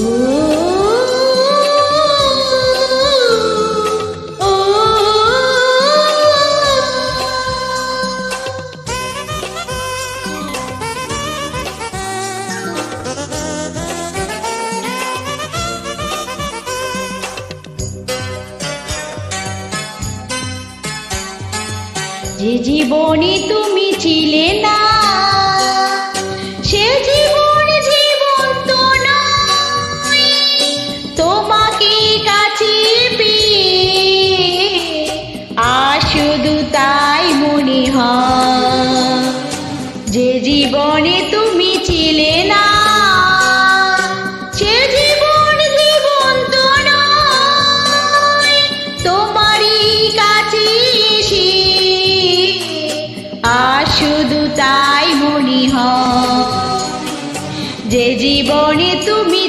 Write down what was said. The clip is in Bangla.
যে জীবনে তুমি ছিলে না সে জীবন জীবন্ত নয়, তোমাকে কাছে পেয়ে আর শুধু তাই মনে হয়। যে জীবনে তুমি ছিলে না সে জীবন জীবন্ত নয়, তোমারই কাছে এসে আর শুধু তাই মনে হয়। যে জীবনে তুমি